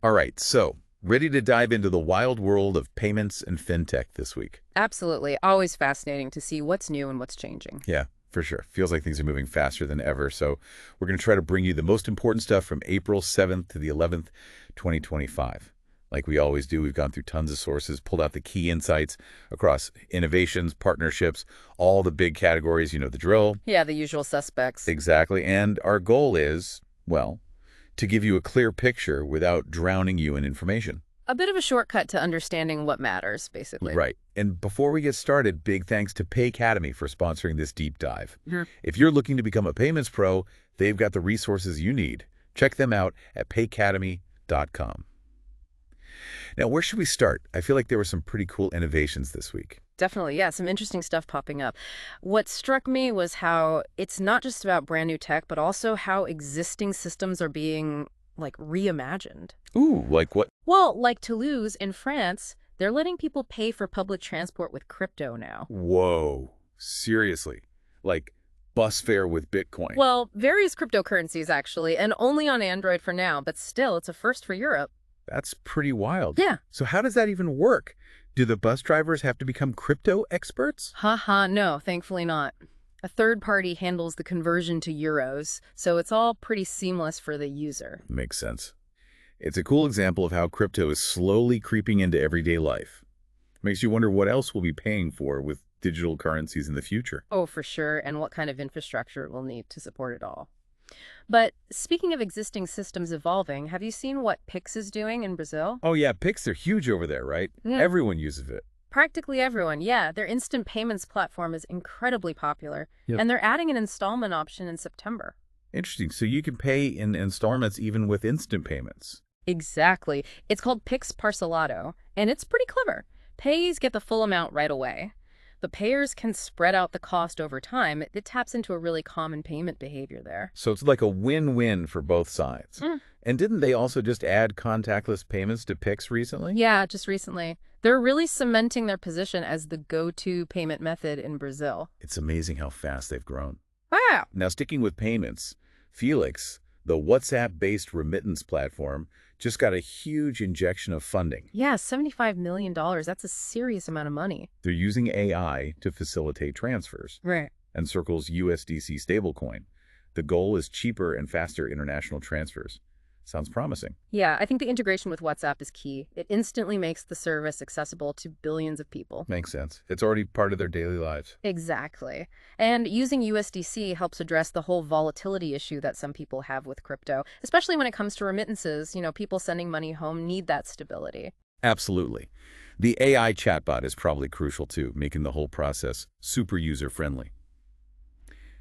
All right, so ready to dive into the wild world of payments and fintech this week? Absolutely. Always fascinating to see what's new and what's changing. Yeah, for sure. Feels like things are moving faster than ever. So we're going to try to bring you the most important stuff from April 7th to the 11th, 2025. Like we always do, we've gone through tons of sources, pulled out the key insights across innovations, partnerships, all the big categories, you know the drill. Yeah, the usual suspects. Exactly. And our goal is, well, to give you a clear picture without drowning you in information. A bit of a shortcut to understanding what matters, basically. Right. And before we get started, big thanks to Pay Academy for sponsoring this deep dive. Mhm. If you're looking to become a payments pro, they've got the resources you need. Check them out at payacademy.com. Now, where should we start? I feel like there were some pretty cool innovations this week. Definitely, yeah, some interesting stuff popping up. What struck me was how it's not just about brand new tech, but also how existing systems are being, reimagined. Ooh, like what? Well, like Toulouse in France, they're letting people pay for public transport with crypto now. Whoa. Seriously. Like bus fare with Bitcoin. Well, various cryptocurrencies, actually, and only on Android for now, but still, it's a first for Europe. That's pretty wild. Yeah. So how does that even work? Do the bus drivers have to become crypto experts? Haha, no, thankfully not. A third party handles the conversion to euros, so it's all pretty seamless for the user. Makes sense. It's a cool example of how crypto is slowly creeping into everyday life. Makes you wonder what else we'll be paying for with digital currencies in the future. Oh, for sure, and what kind of infrastructure it will need to support it all. But speaking of existing systems evolving, have you seen what Pix is doing in Brazil? Oh yeah, Pix are huge over there, right? Yeah. Everyone uses it. Practically everyone, yeah. Their instant payments platform is incredibly popular, Yep. and they're adding an installment option in September. Interesting. So you can pay in installments even with instant payments. Exactly. It's called Pix Parcelado, and it's pretty clever. Payees get the full amount right away. The payers can spread out the cost over time. It taps into a really common payment behavior there. So it's like a win-win for both sides. Mm. And didn't they also just add contactless payments to Pix recently? Yeah, just recently. They're really cementing their position as the go-to payment method in Brazil. It's amazing how fast they've grown. Wow. Now, sticking with payments, Felix, the WhatsApp-based remittance platform, just got a huge injection of funding. Yeah, $75 million. That's a serious amount of money. They're using AI to facilitate transfers Right. and Circle's USDC stablecoin. The goal is cheaper and faster international transfers. Sounds promising. Yeah, I think the integration with WhatsApp is key. It instantly makes the service accessible to billions of people. Makes sense. It's already part of their daily lives. Exactly. And using USDC helps address the whole volatility issue that some people have with crypto, especially when it comes to remittances. People sending money home need that stability. Absolutely. The AI chatbot is probably crucial too, making the whole process super user-friendly.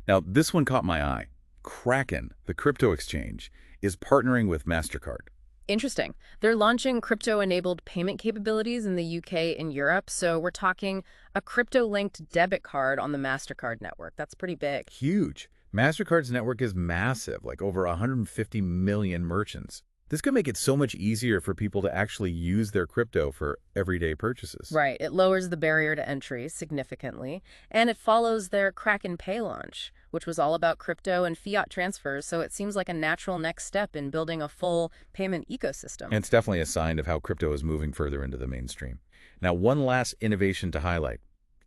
Now, this one caught my eye. Kraken, the crypto exchange, is partnering with MasterCard. Interesting. They're launching crypto-enabled payment capabilities in the UK and Europe, so we're talking a crypto-linked debit card on the MasterCard network. That's pretty big. Huge. MasterCard's network is massive, like over 150 million merchants. This could make it so much easier for people to actually use their crypto for everyday purchases. Right. It lowers the barrier to entry significantly, and it follows their Kraken Pay launch, which was all about crypto and fiat transfers, so it seems like a natural next step in building a full payment ecosystem. And it's definitely a sign of how crypto is moving further into the mainstream. Now, one last innovation to highlight.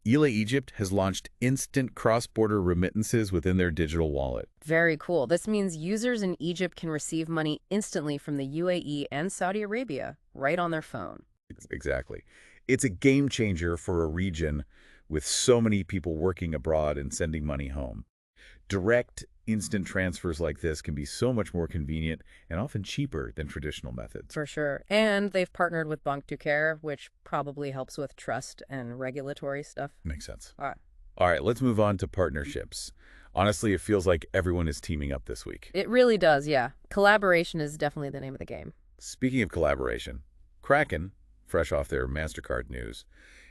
Ela Egypt has launched instant cross-border remittances within their digital wallet. Very cool. This means users in Egypt can receive money instantly from the UAE and Saudi Arabia right on their phone. Exactly. It's a game changer for a region with so many people working abroad and sending money home. Direct, instant transfers like this can be so much more convenient and often cheaper than traditional methods. For sure. And they've partnered with Banque du Caire, which probably helps with trust and regulatory stuff. Makes sense. All right. All right, let's move on to partnerships. Honestly, it feels like everyone is teaming up this week. It really does, yeah. Collaboration is definitely the name of the game. Speaking of collaboration, Kraken, fresh off their MasterCard news,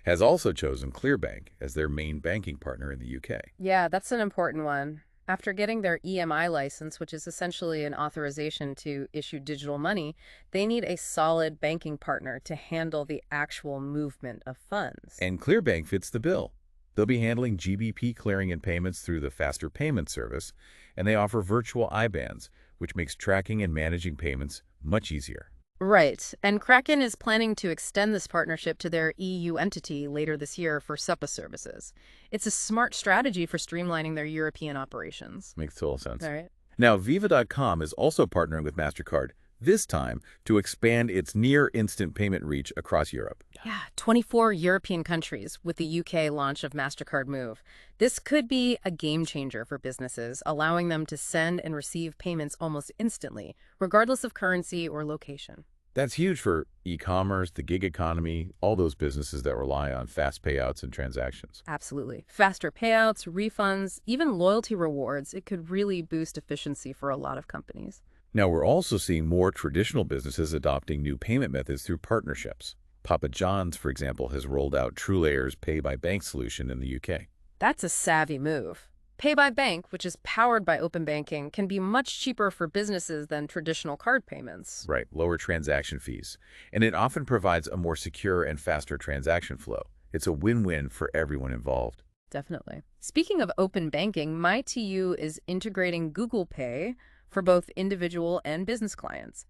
has also chosen Clearbank as their main banking partner in the UK. Yeah, that's an important one. After getting their EMI license, which is essentially an authorization to issue digital money, they need a solid banking partner to handle the actual movement of funds. And Clearbank fits the bill. They'll be handling GBP clearing and payments through the Faster Payment service, and they offer virtual IBANs, which makes tracking and managing payments much easier. Right. And Kraken is planning to extend this partnership to their EU entity later this year for SEPA services. It's a smart strategy for streamlining their European operations. Makes total sense. All right. Now, Viva.com is also partnering with MasterCard, this time to expand its near-instant payment reach across Europe. Yeah, 24 European countries with the UK launch of MasterCard Move. This could be a game changer for businesses, allowing them to send and receive payments almost instantly, regardless of currency or location. That's huge for e-commerce, the gig economy, all those businesses that rely on fast payouts and transactions. Absolutely. Faster payouts, refunds, even loyalty rewards, it could really boost efficiency for a lot of companies. Now, we're also seeing more traditional businesses adopting new payment methods through partnerships. Papa John's, for example, has rolled out TrueLayer's Pay by Bank solution in the UK. That's a savvy move. Pay by Bank, which is powered by open banking, can be much cheaper for businesses than traditional card payments. Right, lower transaction fees. And it often provides a more secure and faster transaction flow. It's a win-win for everyone involved. Definitely. Speaking of open banking, MyTU is integrating Google Pay for both individual and business clients.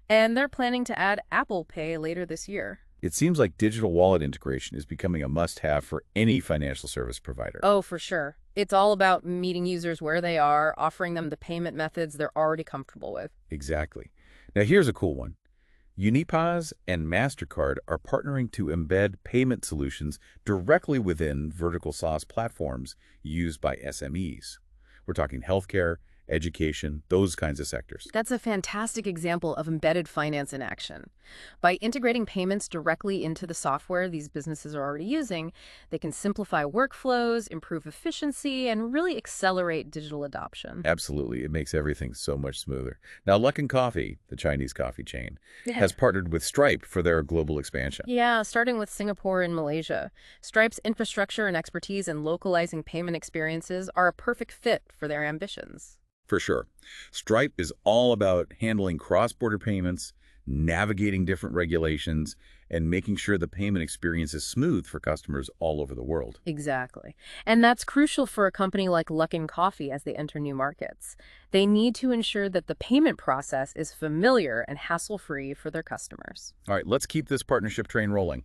And they're planning to add Apple Pay later this year. It seems like digital wallet integration is becoming a must-have for any financial service provider. Oh, for sure. It's all about meeting users where they are, offering them the payment methods they're already comfortable with. Exactly. Now, here's a cool one. Unipas and MasterCard are partnering to embed payment solutions directly within vertical SaaS platforms used by SMEs. We're talking healthcare, education, those kinds of sectors. That's a fantastic example of embedded finance in action. By integrating payments directly into the software these businesses are already using, they can simplify workflows, improve efficiency, and really accelerate digital adoption. Absolutely. It makes everything so much smoother. Now, Luckin Coffee, the Chinese coffee chain, has partnered with Stripe for their global expansion. Yeah, starting with Singapore and Malaysia. Stripe's infrastructure and expertise in localizing payment experiences are a perfect fit for their ambitions. For sure. Stripe is all about handling cross-border payments, navigating different regulations, and making sure the payment experience is smooth for customers all over the world. Exactly. And that's crucial for a company like Luckin Coffee as they enter new markets. They need to ensure that the payment process is familiar and hassle-free for their customers. All right, let's keep this partnership train rolling.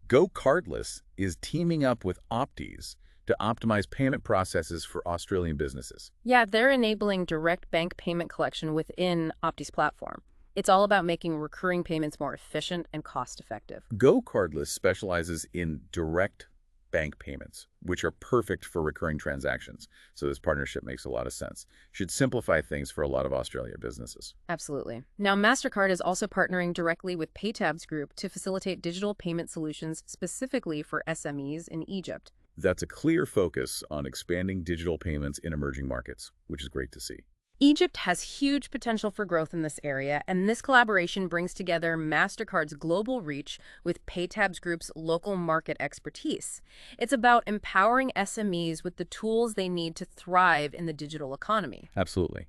Go Cardless is teaming up with Opties to optimize payment processes for Australian businesses. Yeah, they're enabling direct bank payment collection within Opti's platform. It's all about making recurring payments more efficient and cost-effective. Go Cardless specializes in direct bank payments, which are perfect for recurring transactions. So this partnership makes a lot of sense. Should simplify things for a lot of Australia businesses. Absolutely. Now, MasterCard is also partnering directly with PayTabs Group to facilitate digital payment solutions specifically for SMEs in Egypt. That's a clear focus on expanding digital payments in emerging markets, which is great to see. Egypt has huge potential for growth in this area, and this collaboration brings together MasterCard's global reach with PayTabs Group's local market expertise. It's about empowering SMEs with the tools they need to thrive in the digital economy. Absolutely.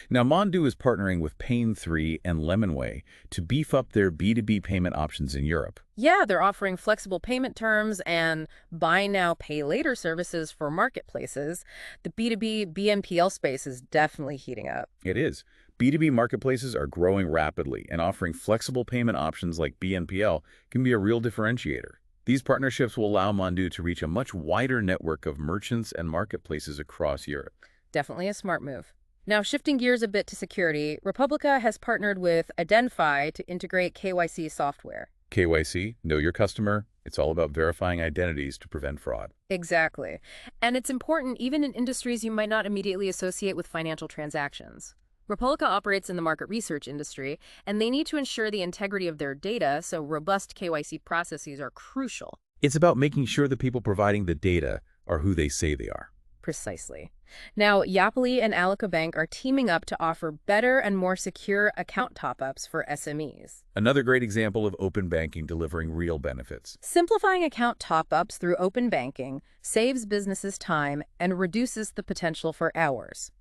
Now, Mondu is partnering with Payne3 and Lemonway to beef up their B2B payment options in Europe. Yeah, they're offering flexible payment terms and buy now, pay later services for marketplaces. The B2B BNPL space is definitely heating up. It is. B2B marketplaces are growing rapidly, and offering flexible payment options like BNPL can be a real differentiator. These partnerships will allow Mondu to reach a much wider network of merchants and marketplaces across Europe. Definitely a smart move. Now, shifting gears a bit to security, Republica has partnered with Identify to integrate KYC software. KYC, know your customer. It's all about verifying identities to prevent fraud. Exactly. And it's important even in industries you might not immediately associate with financial transactions. Republica operates in the market research industry, and they need to ensure the integrity of their data, so robust KYC processes are crucial. It's about making sure the people providing the data are who they say they are. Precisely. Now, Yapali and Alica Bank are teaming up to offer better and more secure account top-ups for SMEs. Another great example of open banking delivering real benefits. Simplifying account top-ups through open banking saves businesses time and reduces the potential for errors.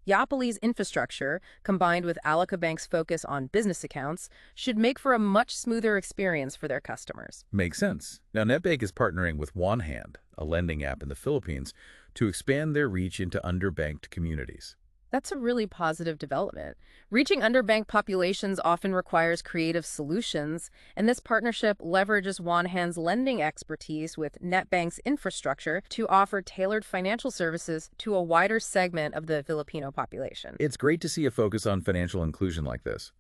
Yapali's infrastructure, combined with Alica Bank's focus on business accounts, should make for a much smoother experience for their customers. Makes sense. Now, NetBank is partnering with OneHand, a lending app in the Philippines, to expand their reach into underbanked communities. That's a really positive development. Reaching underbanked populations often requires creative solutions, and this partnership leverages Wanhan's lending expertise with NetBank's infrastructure to offer tailored financial services to a wider segment of the Filipino population. It's great to see a focus on financial inclusion like this.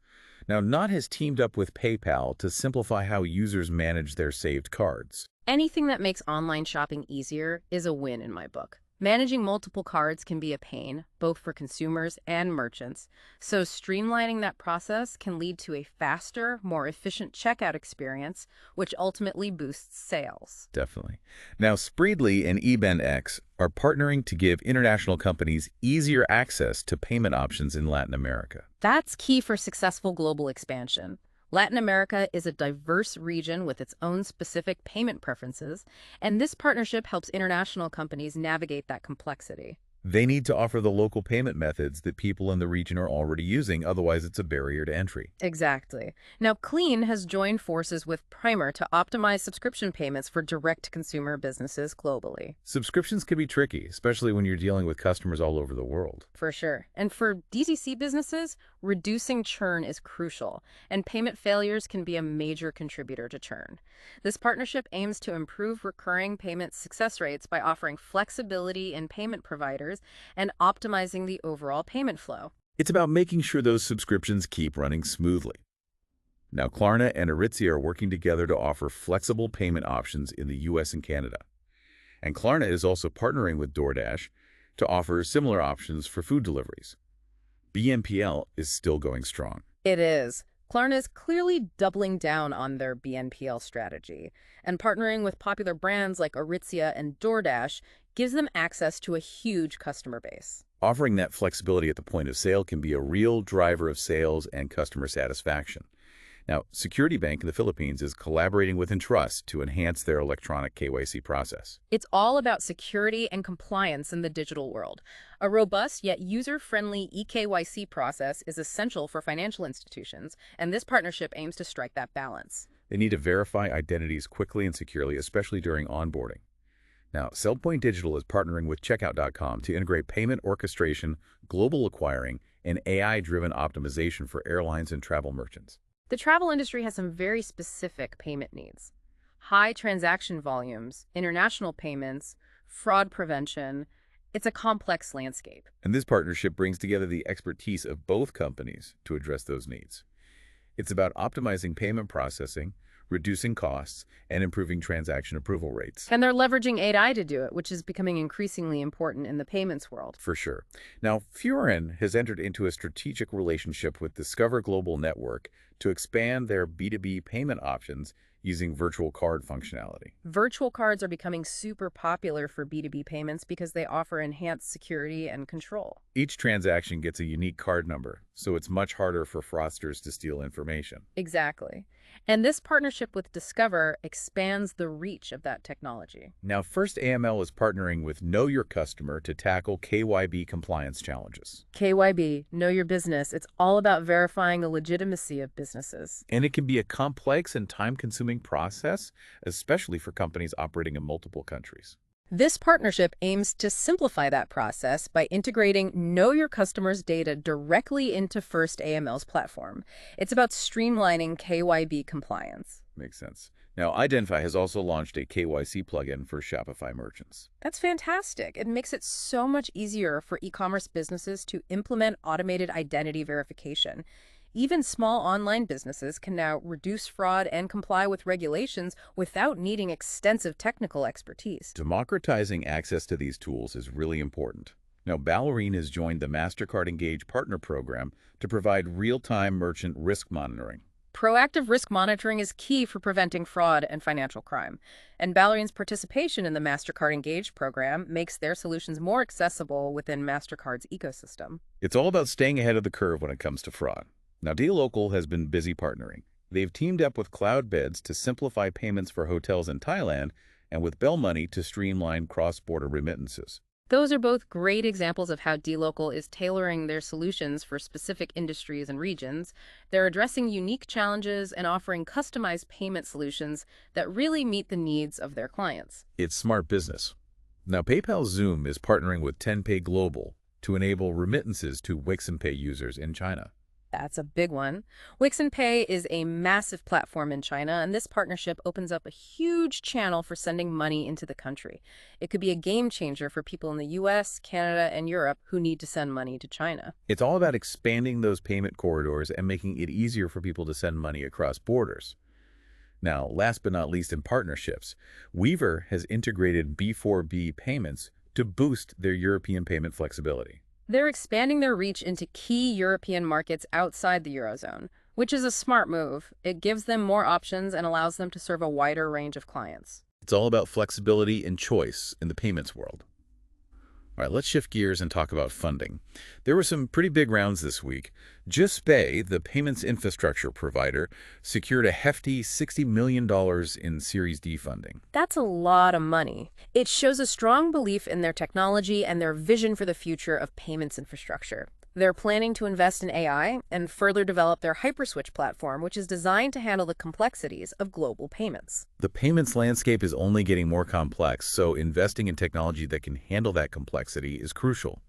Now, Knot has teamed up with PayPal to simplify how users manage their saved cards. Anything that makes online shopping easier is a win in my book. Managing multiple cards can be a pain, both for consumers and merchants, so streamlining that process can lead to a faster, more efficient checkout experience, which ultimately boosts sales. Definitely. Now, Spreedly and eBendX are partnering to give international companies easier access to payment options in Latin America. That's key for successful global expansion. Latin America is a diverse region with its own specific payment preferences, and this partnership helps international companies navigate that complexity. They need to offer the local payment methods that people in the region are already using, otherwise it's a barrier to entry. Exactly. Now, Clean has joined forces with Primer to optimize subscription payments for direct-to-consumer businesses globally. Subscriptions can be tricky, especially when you're dealing with customers all over the world. For sure. And for DTC businesses, reducing churn is crucial, and payment failures can be a major contributor to churn. This partnership aims to improve recurring payment success rates by offering flexibility in payment providers and optimizing the overall payment flow. It's about making sure those subscriptions keep running smoothly. Now, Klarna and Aritzia are working together to offer flexible payment options in the US and Canada. And Klarna is also partnering with DoorDash to offer similar options for food deliveries. BNPL is still going strong. It is. Klarna is clearly doubling down on their BNPL strategy, and partnering with popular brands like Aritzia and DoorDash gives them access to a huge customer base. Offering that flexibility at the point of sale can be a real driver of sales and customer satisfaction. Now, Security Bank in the Philippines is collaborating with Entrust to enhance their electronic KYC process. It's all about security and compliance in the digital world. A robust yet user-friendly eKYC process is essential for financial institutions, and this partnership aims to strike that balance. They need to verify identities quickly and securely, especially during onboarding. Now, SellPoint Digital is partnering with Checkout.com to integrate payment orchestration, global acquiring, and AI-driven optimization for airlines and travel merchants. The travel industry has some very specific payment needs. High transaction volumes, international payments, fraud prevention. It's a complex landscape. And this partnership brings together the expertise of both companies to address those needs. It's about optimizing payment processing, reducing costs, and improving transaction approval rates. And they're leveraging AI to do it, which is becoming increasingly important in the payments world. For sure. Now, Furin has entered into a strategic relationship with Discover Global Network to expand their B2B payment options using virtual card functionality. Virtual cards are becoming super popular for B2B payments because they offer enhanced security and control. Each transaction gets a unique card number, so it's much harder for fraudsters to steal information. Exactly. And this partnership with Discover expands the reach of that technology. Now, First AML is partnering with Know Your Customer to tackle KYB compliance challenges. KYB, Know Your Business, it's all about verifying the legitimacy of businesses. And it can be a complex and time-consuming process, especially for companies operating in multiple countries. This partnership aims to simplify that process by integrating Know Your Customer's data directly into First AML's platform. It's about streamlining KYB compliance. Makes sense. Now, Identify has also launched a KYC plugin for Shopify merchants. That's fantastic. It makes it so much easier for e-commerce businesses to implement automated identity verification. Even small online businesses can now reduce fraud and comply with regulations without needing extensive technical expertise. Democratizing access to these tools is really important. Now, Ballerine has joined the MasterCard Engage Partner Program to provide real-time merchant risk monitoring. Proactive risk monitoring is key for preventing fraud and financial crime, and Ballerine's participation in the MasterCard Engage program makes their solutions more accessible within MasterCard's ecosystem. It's all about staying ahead of the curve when it comes to fraud. Now, dLocal has been busy partnering. They've teamed up with Cloudbeds to simplify payments for hotels in Thailand and with Bell Money to streamline cross-border remittances. Those are both great examples of how dLocal is tailoring their solutions for specific industries and regions. They're addressing unique challenges and offering customized payment solutions that really meet the needs of their clients. It's smart business. Now, PayPal Zoom is partnering with 10Pay Global to enable remittances to Wix and Pay users in China. That's a big one. Wix and Pay is a massive platform in China, and this partnership opens up a huge channel for sending money into the country. It could be a game changer for people in the US, Canada, and Europe who need to send money to China. It's all about expanding those payment corridors and making it easier for people to send money across borders. Now, last but not least in partnerships, Weaver has integrated B4B payments to boost their European payment flexibility. They're expanding their reach into key European markets outside the Eurozone, which is a smart move. It gives them more options and allows them to serve a wider range of clients. It's all about flexibility and choice in the payments world. All right, let's shift gears and talk about funding. There were some pretty big rounds this week. BayPay, the payments infrastructure provider, secured a hefty $60 million in Series D funding. That's a lot of money. It shows a strong belief in their technology and their vision for the future of payments infrastructure. They're planning to invest in AI and further develop their Hyperswitch platform, which is designed to handle the complexities of global payments. The payments landscape is only getting more complex, so investing in technology that can handle that complexity is crucial.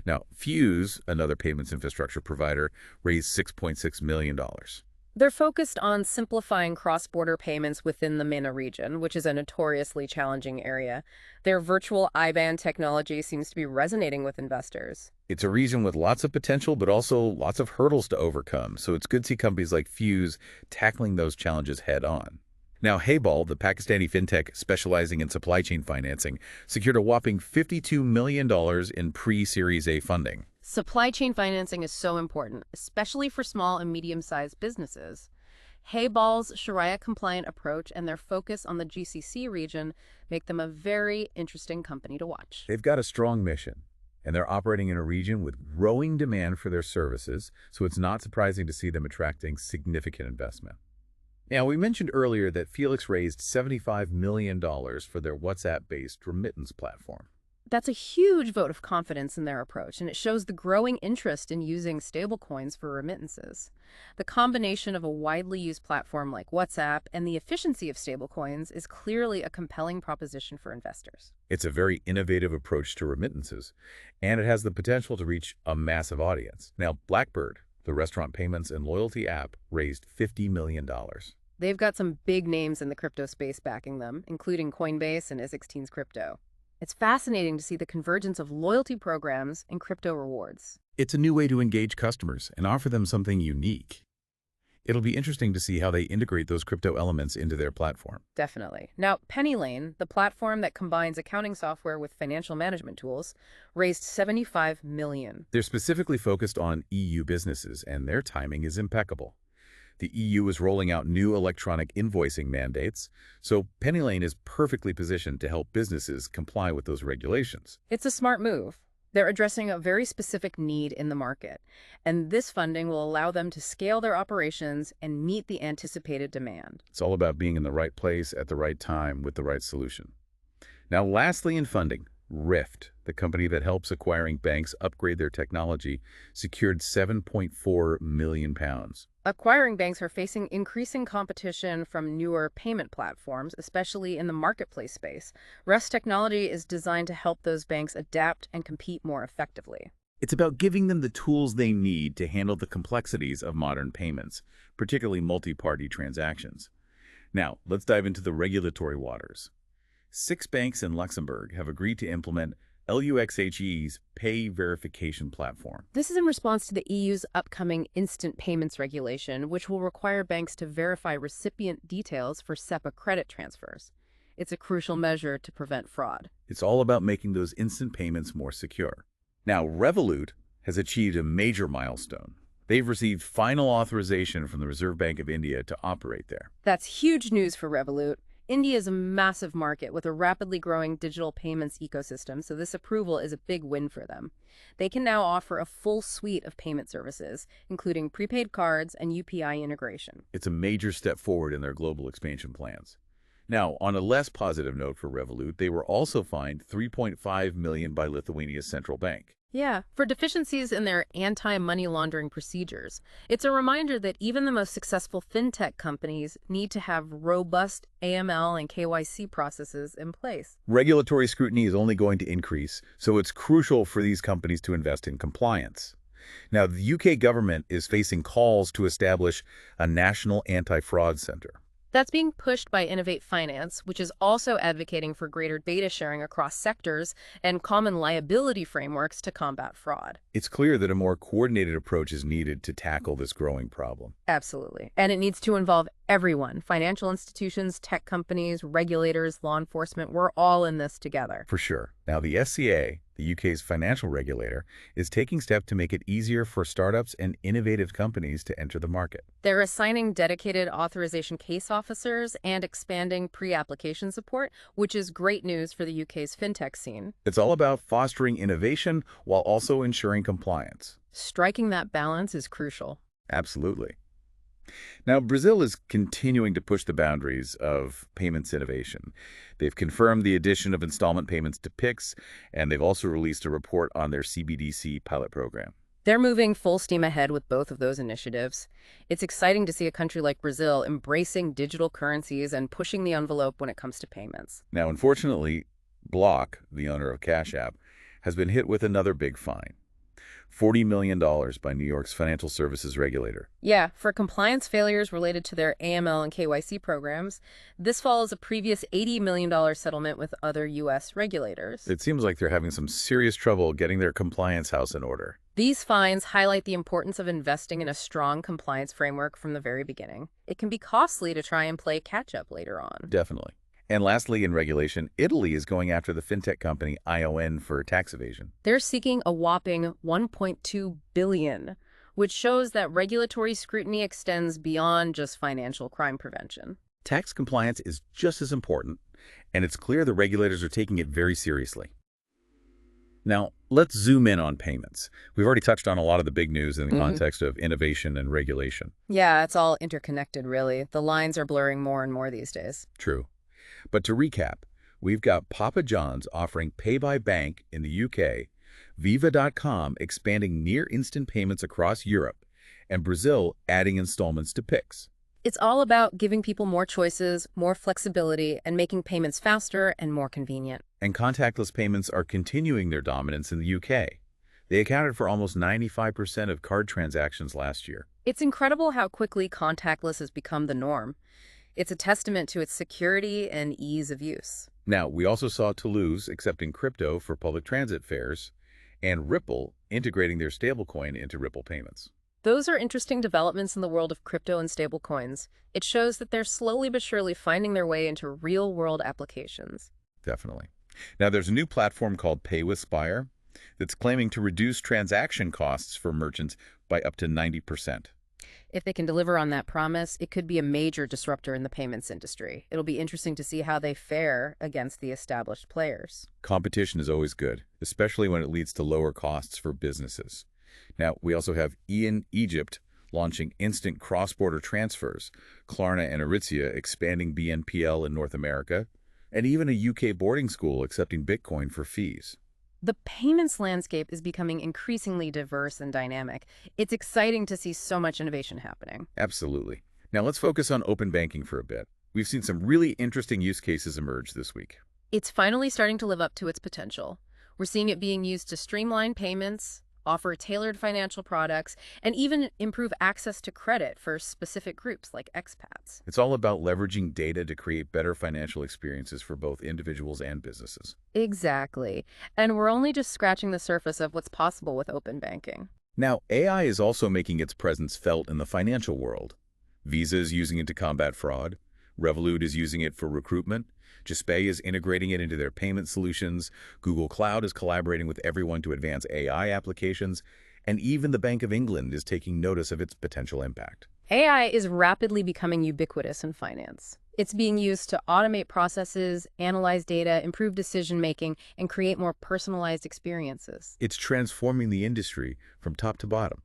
Now, Fuse, another payments infrastructure provider, raised $6.6 million. They're focused on simplifying cross-border payments within the MENA region, which is a notoriously challenging area. Their virtual IBAN technology seems to be resonating with investors. It's a region with lots of potential, but also lots of hurdles to overcome, so it's good to see companies like Fuse tackling those challenges head-on. Now, Hayball, the Pakistani fintech specializing in supply chain financing, secured a whopping $52 million in pre-Series A funding. Supply chain financing is so important, especially for small and medium-sized businesses. Hayball's Sharia-compliant approach and their focus on the GCC region make them a very interesting company to watch. They've got a strong mission, and they're operating in a region with growing demand for their services, so it's not surprising to see them attracting significant investment. Now, we mentioned earlier that Felix raised $75 million for their WhatsApp-based remittance platform. That's a huge vote of confidence in their approach, and it shows the growing interest in using stablecoins for remittances. The combination of a widely used platform like WhatsApp and the efficiency of stablecoins is clearly a compelling proposition for investors. It's a very innovative approach to remittances, and it has the potential to reach a massive audience. Now, Blackbird, the restaurant payments and loyalty app, raised $50 million. They've got some big names in the crypto space backing them, including Coinbase and Is16's Crypto. It's fascinating to see the convergence of loyalty programs and crypto rewards. It's a new way to engage customers and offer them something unique. It'll be interesting to see how they integrate those crypto elements into their platform. Definitely. Now, PennyLane, the platform that combines accounting software with financial management tools, raised $75 million. They're specifically focused on EU businesses, and their timing is impeccable. The EU is rolling out new electronic invoicing mandates, so PennyLane is perfectly positioned to help businesses comply with those regulations. It's a smart move. They're addressing a very specific need in the market, and this funding will allow them to scale their operations and meet the anticipated demand. It's all about being in the right place at the right time with the right solution. Now, lastly in funding, Rift, the company that helps acquiring banks upgrade their technology, secured £7.4 million. Acquiring banks are facing increasing competition from newer payment platforms, especially in the marketplace space. Rift's technology is designed to help those banks adapt and compete more effectively. It's about giving them the tools they need to handle the complexities of modern payments, particularly multi-party transactions. Now, let's dive into the regulatory waters. 6 banks in Luxembourg have agreed to implement LUXHE's pay verification platform. This is in response to the EU's upcoming instant payments regulation, which will require banks to verify recipient details for SEPA credit transfers. It's a crucial measure to prevent fraud. It's all about making those instant payments more secure. Now, Revolut has achieved a major milestone. They've received final authorization from the Reserve Bank of India to operate there. That's huge news for Revolut. India is a massive market with a rapidly growing digital payments ecosystem, so this approval is a big win for them. They can now offer a full suite of payment services, including prepaid cards and UPI integration. It's a major step forward in their global expansion plans. Now, on a less positive note for Revolut, they were also fined $3.5 million by Lithuania's central bank. Yeah, for deficiencies in their anti-money laundering procedures. It's a reminder that even the most successful fintech companies need to have robust AML and KYC processes in place. Regulatory scrutiny is only going to increase, so it's crucial for these companies to invest in compliance. Now, the UK government is facing calls to establish a national anti-fraud center. That's being pushed by Innovate Finance, which is also advocating for greater data sharing across sectors and common liability frameworks to combat fraud. It's clear that a more coordinated approach is needed to tackle this growing problem. Absolutely. And it needs to involve everyone, financial institutions, tech companies, regulators, law enforcement. We're all in this together. For sure. Now, the SCA, the UK's financial regulator, is taking steps to make it easier for startups and innovative companies to enter the market. They're assigning dedicated authorization case officers and expanding pre-application support, which is great news for the UK's fintech scene. It's all about fostering innovation while also ensuring compliance. Striking that balance is crucial. Absolutely. Now, Brazil is continuing to push the boundaries of payments innovation. They've confirmed the addition of installment payments to Pix, and they've also released a report on their CBDC pilot program. They're moving full steam ahead with both of those initiatives. It's exciting to see a country like Brazil embracing digital currencies and pushing the envelope when it comes to payments. Now, unfortunately, Block, the owner of Cash App, has been hit with another big fine. $40 million by New York's financial services regulator. Yeah, for compliance failures related to their AML and KYC programs, this follows a previous $80 million settlement with other U.S. regulators. It seems like they're having some serious trouble getting their compliance house in order. These fines highlight the importance of investing in a strong compliance framework from the very beginning. It can be costly to try and play catch-up later on. Definitely. And lastly, in regulation, Italy is going after the fintech company ION for tax evasion. They're seeking a whopping $1.2 billion, which shows that regulatory scrutiny extends beyond just financial crime prevention. Tax compliance is just as important, and it's clear the regulators are taking it very seriously. Now, let's zoom in on payments. We've already touched on a lot of the big news in the context of innovation and regulation. Yeah, it's all interconnected, really. The lines are blurring more and more these days. True. But to recap, we've got Papa John's offering Pay by Bank in the UK, Viva.com expanding near-instant payments across Europe, and Brazil adding installments to Pix. It's all about giving people more choices, more flexibility, and making payments faster and more convenient. And contactless payments are continuing their dominance in the UK. They accounted for almost 95% of card transactions last year. It's incredible how quickly contactless has become the norm. It's a testament to its security and ease of use. Now, we also saw Toulouse accepting crypto for public transit fares, and Ripple integrating their stablecoin into Ripple payments. Those are interesting developments in the world of crypto and stablecoins. It shows that they're slowly but surely finding their way into real-world applications. Definitely. Now, there's a new platform called Pay with Spire that's claiming to reduce transaction costs for merchants by up to 90%. If they can deliver on that promise, it could be a major disruptor in the payments industry. It'll be interesting to see how they fare against the established players. Competition is always good, especially when it leads to lower costs for businesses. Now, we also have Egypt launching instant cross-border transfers, Klarna and Aritzia expanding BNPL in North America, and even a UK boarding school accepting Bitcoin for fees. The payments landscape is becoming increasingly diverse and dynamic. It's exciting to see so much innovation happening. Absolutely. Now let's focus on open banking for a bit. We've seen some really interesting use cases emerge this week. It's finally starting to live up to its potential. We're seeing it being used to streamline payments, offer tailored financial products, and even improve access to credit for specific groups like expats. It's all about leveraging data to create better financial experiences for both individuals and businesses. Exactly. And we're only just scratching the surface of what's possible with open banking. Now, AI is also making its presence felt in the financial world. Visa is using it to combat fraud. Revolut is using it for recruitment. Juspay is integrating it into their payment solutions. Google Cloud is collaborating with everyone to advance AI applications. And even the Bank of England is taking notice of its potential impact. AI is rapidly becoming ubiquitous in finance. It's being used to automate processes, analyze data, improve decision-making, and create more personalized experiences. It's transforming the industry from top to bottom.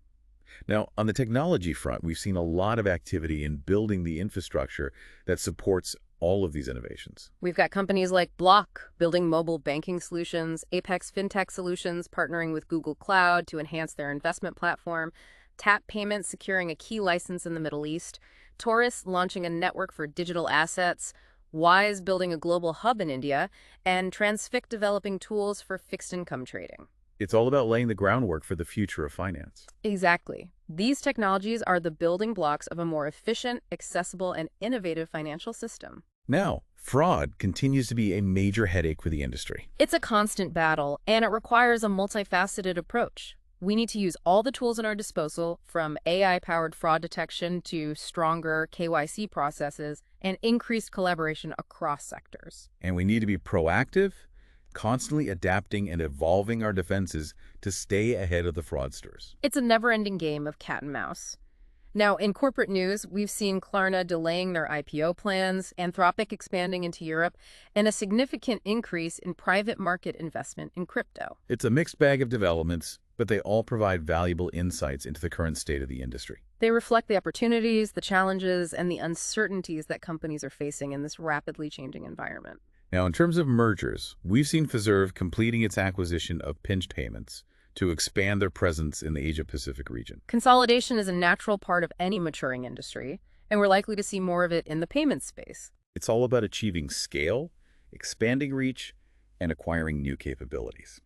Now, on the technology front, we've seen a lot of activity in building the infrastructure that supports all of these innovations? We've got companies like Block building mobile banking solutions, Apex FinTech Solutions partnering with Google Cloud to enhance their investment platform, Tap Payments securing a key license in the Middle East, Taurus launching a network for digital assets, Wise building a global hub in India, and Transfic developing tools for fixed income trading. It's all about laying the groundwork for the future of finance. Exactly. These technologies are the building blocks of a more efficient, accessible, and innovative financial system. Now, fraud continues to be a major headache for the industry. It's a constant battle, and it requires a multifaceted approach. We need to use all the tools at our disposal, from AI-powered fraud detection to stronger KYC processes and increased collaboration across sectors. And we need to be proactive, constantly adapting and evolving our defenses to stay ahead of the fraudsters. It's a never-ending game of cat and mouse. Now, in corporate news, we've seen Klarna delaying their IPO plans, Anthropic expanding into Europe, and a significant increase in private market investment in crypto. It's a mixed bag of developments, but they all provide valuable insights into the current state of the industry. They reflect the opportunities, the challenges, and the uncertainties that companies are facing in this rapidly changing environment. Now, in terms of mergers, we've seen Fiserv completing its acquisition of Pinch Payments to expand their presence in the Asia-Pacific region. Consolidation is a natural part of any maturing industry, and we're likely to see more of it in the payments space. It's all about achieving scale, expanding reach, and acquiring new capabilities.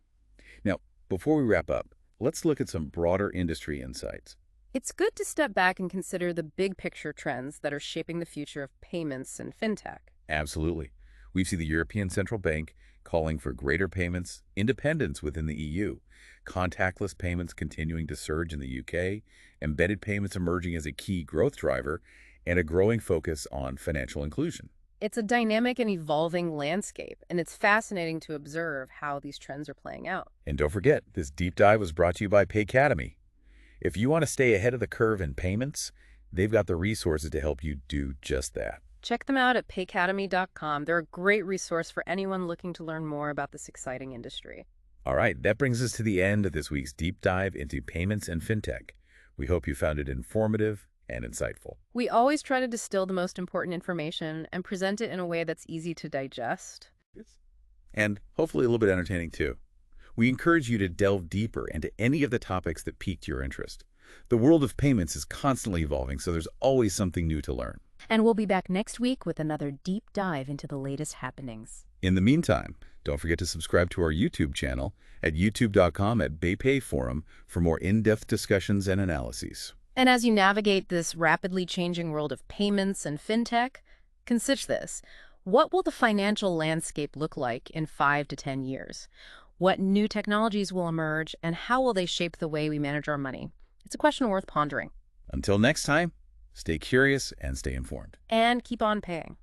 Now, before we wrap up, let's look at some broader industry insights. It's good to step back and consider the big picture trends that are shaping the future of payments and fintech. Absolutely. We see the European Central Bank calling for greater payments independence within the EU, contactless payments continuing to surge in the UK, embedded payments emerging as a key growth driver, and a growing focus on financial inclusion. It's a dynamic and evolving landscape, and it's fascinating to observe how these trends are playing out. And don't forget, this deep dive was brought to you by Paycademy. If you want to stay ahead of the curve in payments, they've got the resources to help you do just that. Check them out at paycademy.com. They're a great resource for anyone looking to learn more about this exciting industry. All right, that brings us to the end of this week's deep dive into payments and fintech. We hope you found it informative and insightful. We always try to distill the most important information and present it in a way that's easy to digest. And hopefully a little bit entertaining too. We encourage you to delve deeper into any of the topics that piqued your interest. The world of payments is constantly evolving, so there's always something new to learn. And we'll be back next week with another deep dive into the latest happenings. In the meantime, don't forget to subscribe to our YouTube channel at youtube.com/BayPay Forum for more in-depth discussions and analyses. And as you navigate this rapidly changing world of payments and fintech, consider this. What will the financial landscape look like in 5 to 10 years? What new technologies will emerge, and how will they shape the way we manage our money? It's a question worth pondering. Until next time, stay curious and stay informed. And keep on paying.